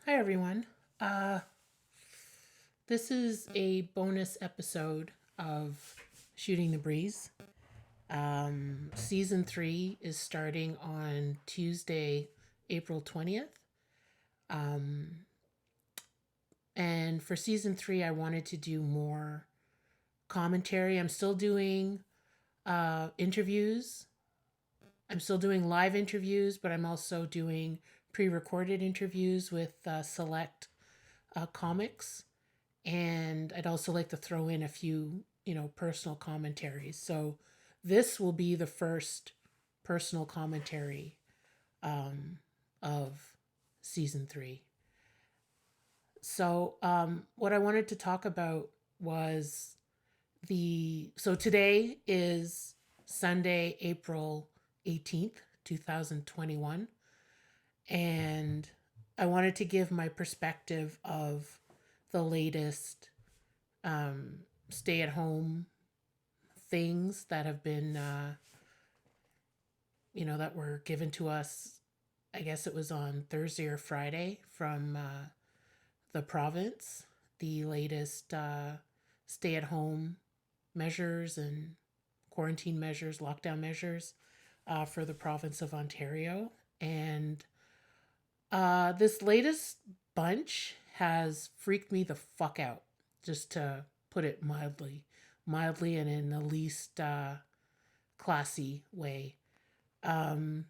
Hi, everyone. Uh, this is a bonus episode of Shooting the Breeze. Season 3 is starting on Tuesday, April 20th. Um, and for season 3, I wanted to do more commentary. I'm still doing interviews. I'm still doing live interviews, but I'm also doing pre recorded interviews with select comics. And I'd also like to throw in a few, personal commentaries. So this will be the first personal commentary um, of season 3. So what I wanted to talk about was so today is Sunday, April 18th, 2021. And I wanted to give my perspective of the latest um, stay at home things that have been, that were given to us. I guess it was on Thursday or Friday from the province, the latest stay at home measures and quarantine measures, lockdown measures for the province of Ontario. And this latest bunch has freaked me the fuck out, just to put it mildly and in the least classy way. Um,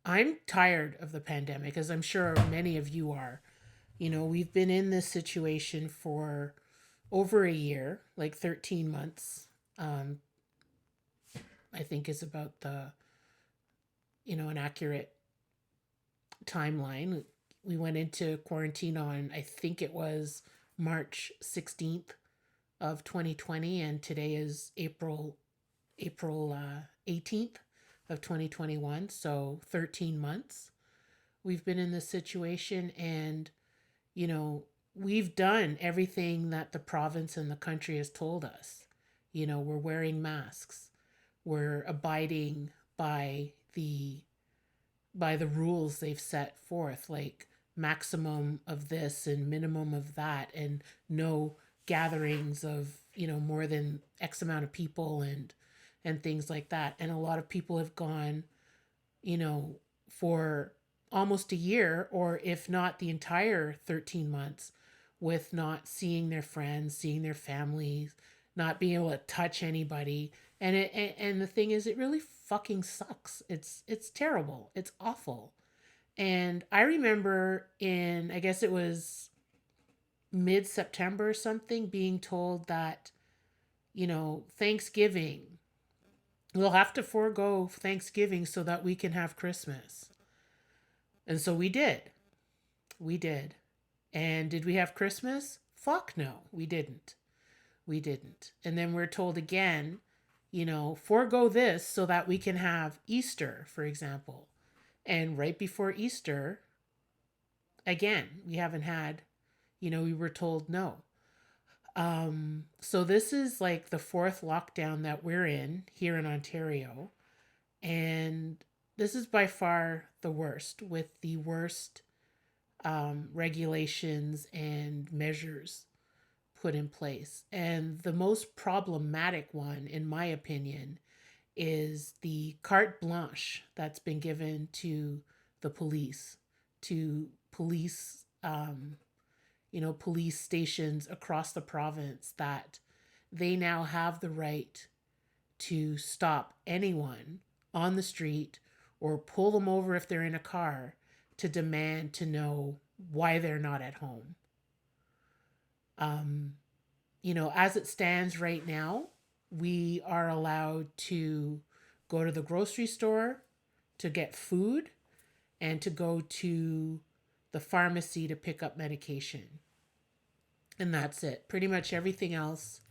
I'm tired of the pandemic, as I'm sure many of you are. We've been in this situation for over a year, like 13 months. Um, I think is about an accurate timeline. We went into quarantine on, I think it was March 16th of 2020, and today is April 18th of 2021. So 13 months we've been in this situation, and you know we've done everything that the province and the country has told us. We're wearing masks, we're abiding by the rules they've set forth, like maximum of this and minimum of that, and no gatherings of more than X amount of people, and things like that. And a lot of people have gone, for almost a year, or if not the entire 13 months, with not seeing their friends, seeing their families, not being able to touch anybody. And the thing is, it really fucking sucks. It's terrible. It's awful. And I remember in, I guess it was mid September or something, being told that, Thanksgiving, we'll have to forego Thanksgiving so that we can have Christmas. And so we did. We did. And did we have Christmas? Fuck no, we didn't. We didn't. And then we're told again, forego this so that we can have Easter, for example. And right before Easter, again, we haven't had, we were told no. So this is like the fourth lockdown that we're in here in Ontario. And this is by far the worst, with the worst regulations and measures put in place. And the most problematic one, in my opinion, is the carte blanche that's been given to the police, to police stations across the province, that they now have the right to stop anyone on the street or pull them over if they're in a car to demand to know why they're not at home. Um, as it stands right now, we are allowed to go to the grocery store to get food and to go to the pharmacy to pick up medication. And that's it. Pretty much everything else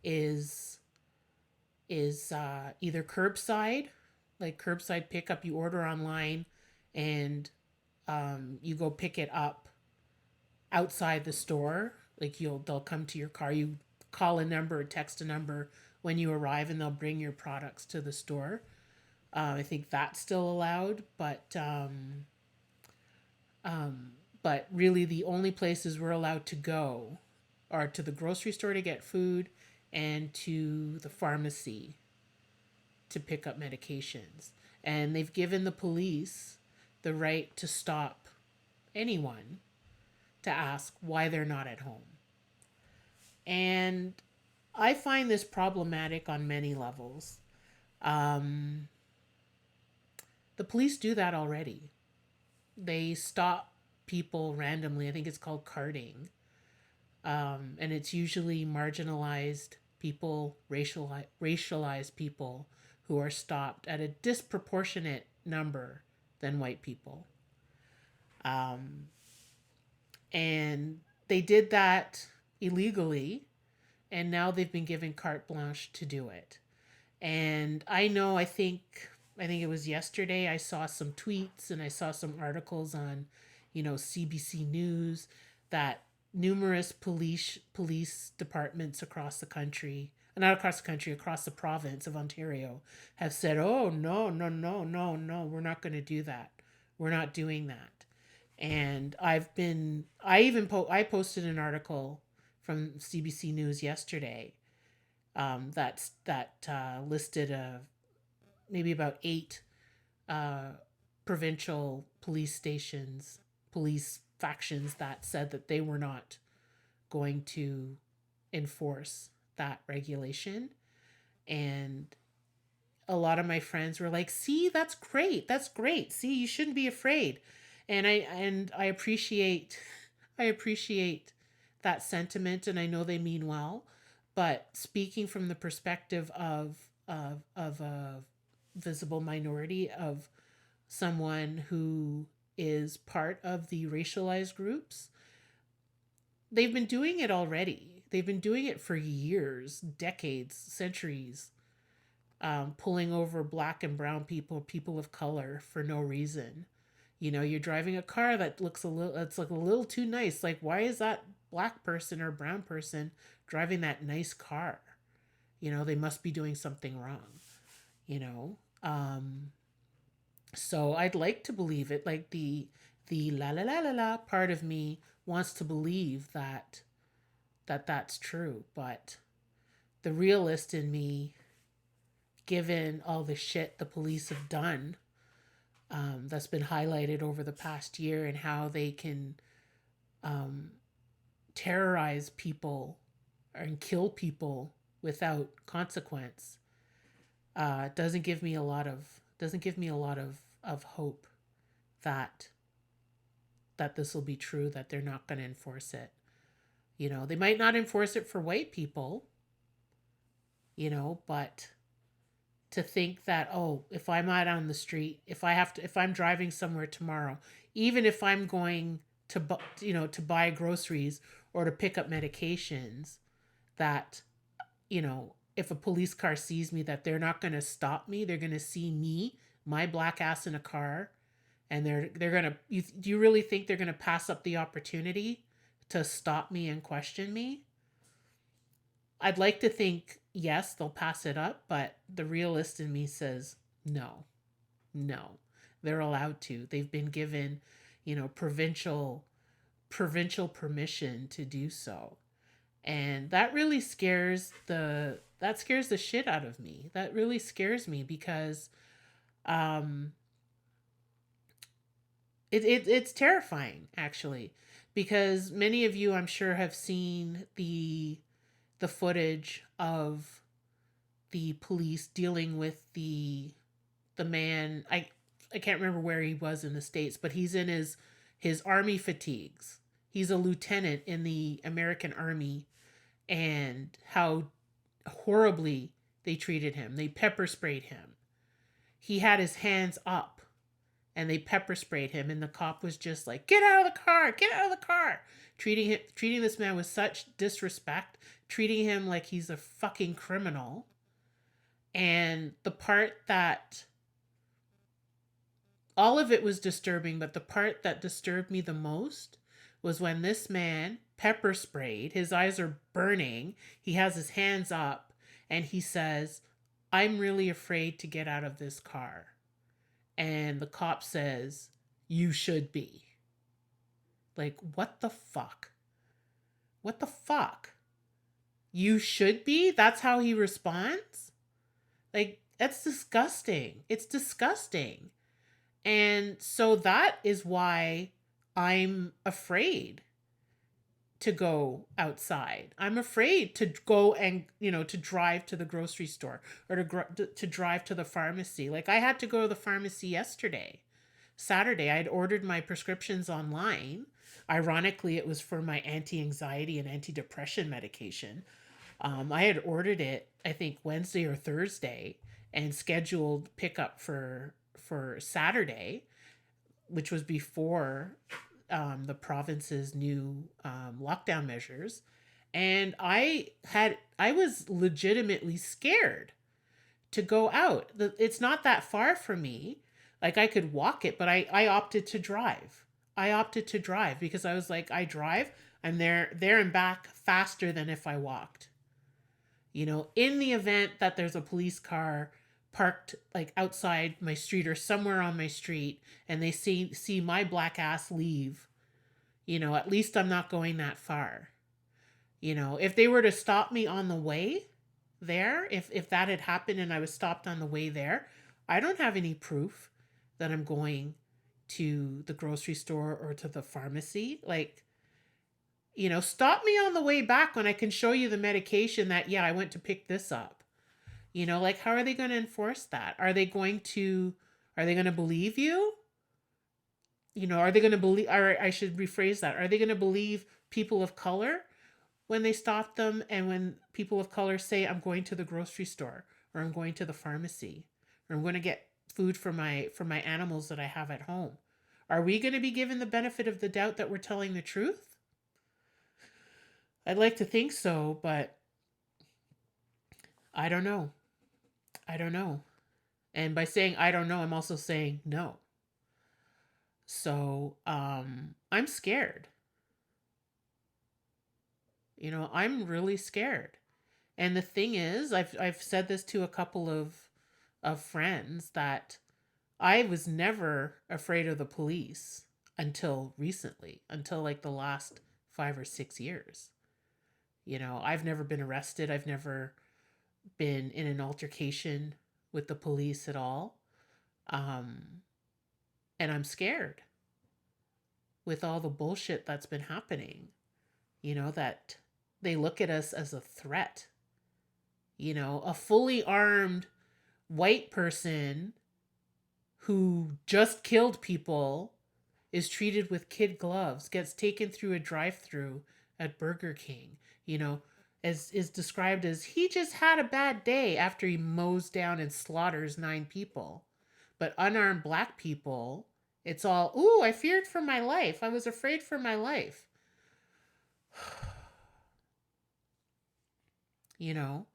is either curbside, like curbside pickup. You order online, and you go pick it up outside the store. Like they'll come to your car. You call a number or text a number when you arrive, and they'll bring your products to the store. I think that's still allowed, but But really, the only places we're allowed to go are to the grocery store to get food and to the pharmacy to pick up medications. And they've given the police the right to stop anyone to ask why they're not at home. And I find this problematic on many levels. Um, the police do that already. They stop people randomly. I think it's called carding. And it's usually marginalized people, racialized people who are stopped at a disproportionate number than white people. Um, and they did that illegally, and now they've been given carte blanche to do it. And I know, I think it was yesterday, I saw some tweets and I saw some articles on, CBC News, that numerous police departments across the country, not across the country, across the province of Ontario, have said, "Oh, no, no, no, no, no, we're not going to do that. We're not doing that." And I posted an article from CBC News yesterday, that listed maybe about 8 uh, provincial police stations, police factions that said that they were not going to enforce that regulation. And a lot of my friends were like, "See, that's great. That's great. See, you shouldn't be afraid." And I appreciate that sentiment, and I know they mean well, but speaking from the perspective of a visible minority, of someone who is part of the racialized groups, they've been doing it already. They've been doing it for years, decades, centuries, pulling over black and brown people, people of color, for no reason. You're driving a car that looks it's like a little too nice. Like, why is that black person or brown person driving that nice car? They must be doing something wrong. You know, so I'd like to believe it. Like the la la la la la part of me wants to believe that's true, but the realist in me, given all the shit the police have done, that's been highlighted over the past year, and how they can um, terrorize people and kill people without consequence, doesn't give me a lot of hope that this will be true, that they're not going to enforce it. They might not enforce it for white people, but to think that, oh, if I'm out on the street, if I'm driving somewhere tomorrow, even if I'm going to buy groceries or to pick up medications, that, if a police car sees me, that they're not going to stop me. They're going to see me, my black ass, in a car, and they're going to, do you really think they're going to pass up the opportunity to stop me and question me? I'd like to think yes, they'll pass it up, but the realist in me says no. No. They're allowed to. They've been given, provincial permission to do so. And that really scares the shit out of me. That really scares me, because um it's terrifying, actually, because many of you, I'm sure, have seen the footage of the police dealing with the man. I can't remember where he was in the States, but he's in his army fatigues. He's a lieutenant in the American Army, and how horribly they treated him. They pepper sprayed him. He had his hands up, and they pepper sprayed him, and the cop was just like, "Get out of the car, get out of the car," treating this man with such disrespect, treating him like he's a fucking criminal. And the part that, all of it was disturbing, but the part that disturbed me the most was when this man pepper sprayed, his eyes are burning, he has his hands up, and he says, "I'm really afraid to get out of this car." And the cop says, "You should be." Like, what the fuck? What the fuck? You should be? That's how he responds? Like, that's disgusting. It's disgusting. And so that is why I'm afraid to go outside. I'm afraid to go and, to drive to the grocery store or to drive to the pharmacy. Like, I had to go to the pharmacy yesterday. Saturday, I had ordered my prescriptions online. Ironically, it was for my anti-anxiety and anti-depression medication. I had ordered it, I think Wednesday or Thursday, and scheduled pickup for Saturday, which was before the province's new lockdown measures. And I was legitimately scared to go out. It's not that far from me. Like, I could walk it, but I opted to drive. I opted to drive because I was like, I drive, I'm there and back faster than if I walked. In the event that there's a police car parked like outside my street or somewhere on my street and they see my black ass leave, at least I'm not going that far. If they were to stop me on the way there, if that had happened and I was stopped on the way there, I don't have any proof that I'm going to the grocery store or to the pharmacy. Like, stop me on the way back when I can show you the medication that, yeah, I went to pick this up. Like, how are they going to enforce that? Are they going to believe you? Are they going to believe, or I should rephrase that. Are they going to believe people of color when they stop them and when people of color say, I'm going to the grocery store or I'm going to the pharmacy or I'm going to get food for my animals that I have at home? Are we going to be given the benefit of the doubt that we're telling the truth? I'd like to think so, but I don't know. I don't know. And by saying I don't know, I'm also saying no. So, I'm scared. I'm really scared. And the thing is, I've said this to a couple of friends that I was never afraid of the police until recently, until like the last 5 or 6 years. I've never been arrested. I've never been in an altercation with the police at all. Um, and I'm scared with all the bullshit that's been happening, that they look at us as a threat. A fully armed white person who just killed people is treated with kid gloves, gets taken through a drive-through at Burger King, as is described as he just had a bad day after he mows down and slaughters 9 people. But unarmed black people, it's all, ooh, I feared for my life. I was afraid for my life. you know,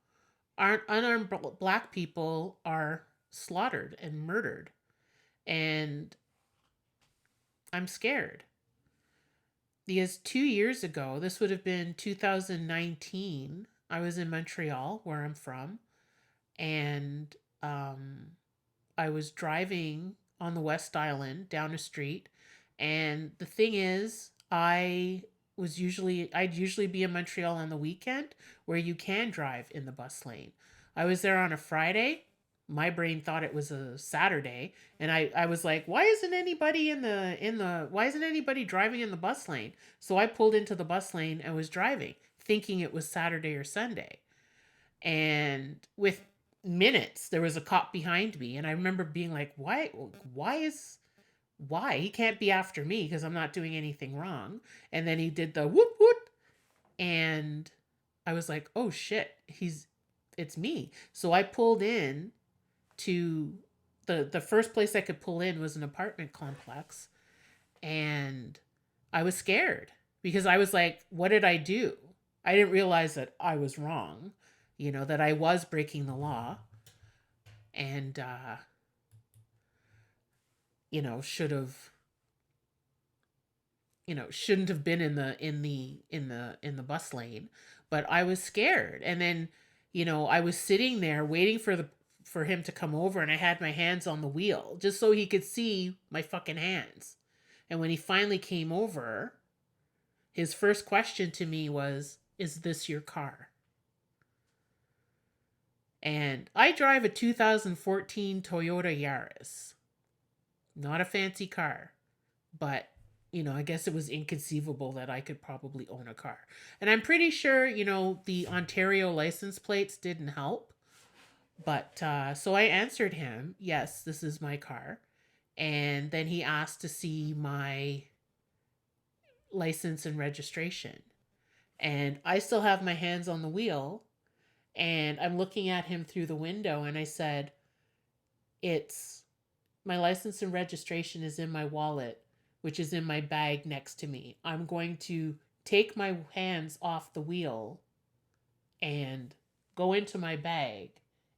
unarmed black people are slaughtered and murdered. And I'm scared. Because 2 years ago, this would have been 2019, I was in Montreal, where I'm from, and I was driving on the West Island down a street. And the thing is, I'd usually be in Montreal on the weekend where you can drive in the bus lane. I was there on a Friday. My brain thought it was a Saturday, and I was like, why isn't anybody why isn't anybody driving in the bus lane? So I pulled into the bus lane and was driving, thinking it was Saturday or Sunday. And with minutes, there was a cop behind me, and I remember being like, why he can't be after me because I'm not doing anything wrong. And then he did the whoop whoop, and I was like, oh shit, it's me. So I pulled in to the first place I could pull in was an apartment complex, and I was scared because I was like, what did I do? I didn't realize that I was wrong, that I was breaking the law, and should have shouldn't have been in the bus lane. But I was scared. And then I was sitting there waiting for him to come over, and I had my hands on the wheel just so he could see my fucking hands. And when he finally came over, His first question to me was, "Is this your car?" And I drive a 2014 Toyota Yaris. Not a fancy car, but I guess it was inconceivable that I could probably own a car. And I'm pretty sure, the Ontario license plates didn't help. But so I answered him, "Yes, this is my car." And then he asked to see my license and registration. And I still have my hands on the wheel, and I'm looking at him through the window, and I said, "It's my license and registration is in my wallet, which is in my bag next to me. I'm going to take my hands off the wheel and go into my bag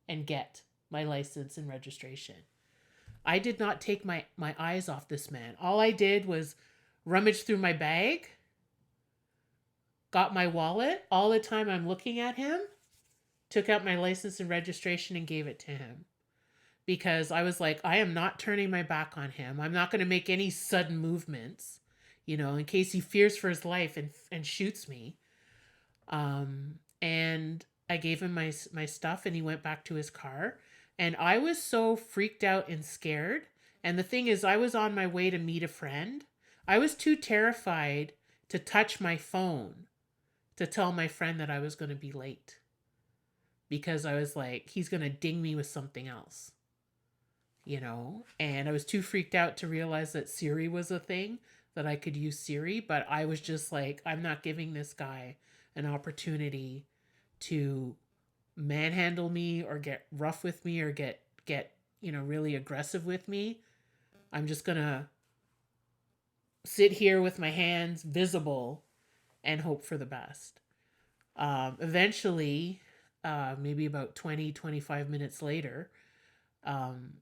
and get my license and registration." I did not take my eyes off this man. All I did was rummage through my bag, got my wallet. All the time I'm looking at him, took out my license and registration and gave it to him. Because I was like, I am not turning my back on him. I'm not going to make any sudden movements, in case he fears for his life and shoots me. And I gave him my stuff, and he went back to his car. And I was so freaked out and scared. And the thing is, I was on my way to meet a friend. I was too terrified to touch my phone to tell my friend that I was going to be late. Because I was like, he's going to ding me with something else. And I was too freaked out to realize that Siri was a thing, that I could use Siri. But I was just like, I'm not giving this guy an opportunity to manhandle me or get rough with me or get really aggressive with me. I'm just gonna sit here with my hands visible and hope for the best. Eventually, maybe about 25 minutes later,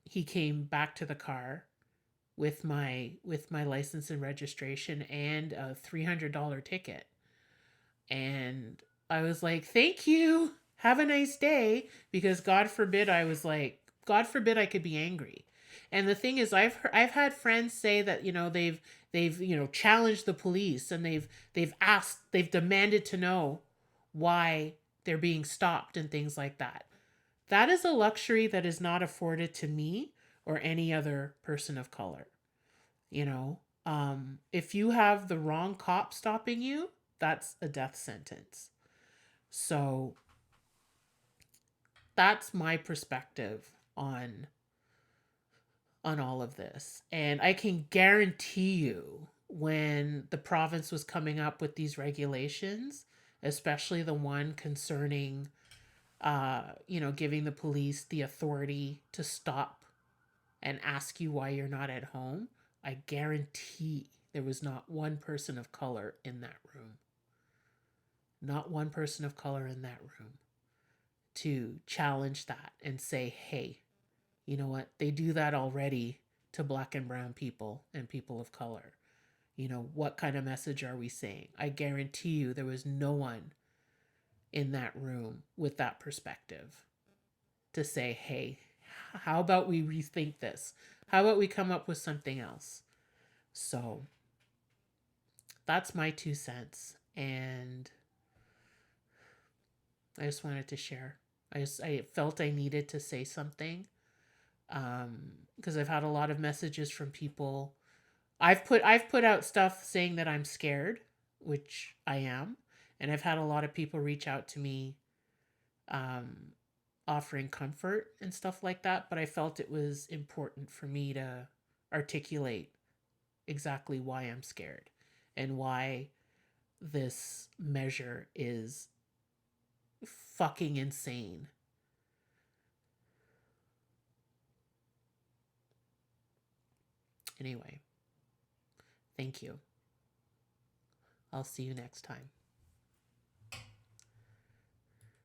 he came back to the car with my license and registration and a $300 ticket. And I was like, "Thank you. Have a nice day." Because God forbid I was like, God forbid I could be angry. And the thing is, I've had friends say that they've challenged the police, and they've demanded to know why they're being stopped and things like that. That is a luxury that is not afforded to me or any other person of color. If you have the wrong cop stopping you, that's a death sentence. So that's my perspective on all of this. And I can guarantee you, when the province was coming up with these regulations, especially the one concerning giving the police the authority to stop and ask you why you're not at home, I guarantee there was not one person of color in that room. Not one person of color in that room to challenge that and say, "Hey, you know what? They do that already to black and brown people and people of color. What kind of message are we saying?" I guarantee you there was no one in that room with that perspective to say, "Hey, how about we rethink this? How about we come up with something else?" So that's my 2 cents. And I just wanted to share. I felt I needed to say something, because I've had a lot of messages from people. I've put out stuff saying that I'm scared, which I am, and I've had a lot of people reach out to me, um, offering comfort and stuff like that. But I felt it was important for me to articulate exactly why I'm scared and why this measure is fucking insane. Anyway, thank you. I'll see you next time.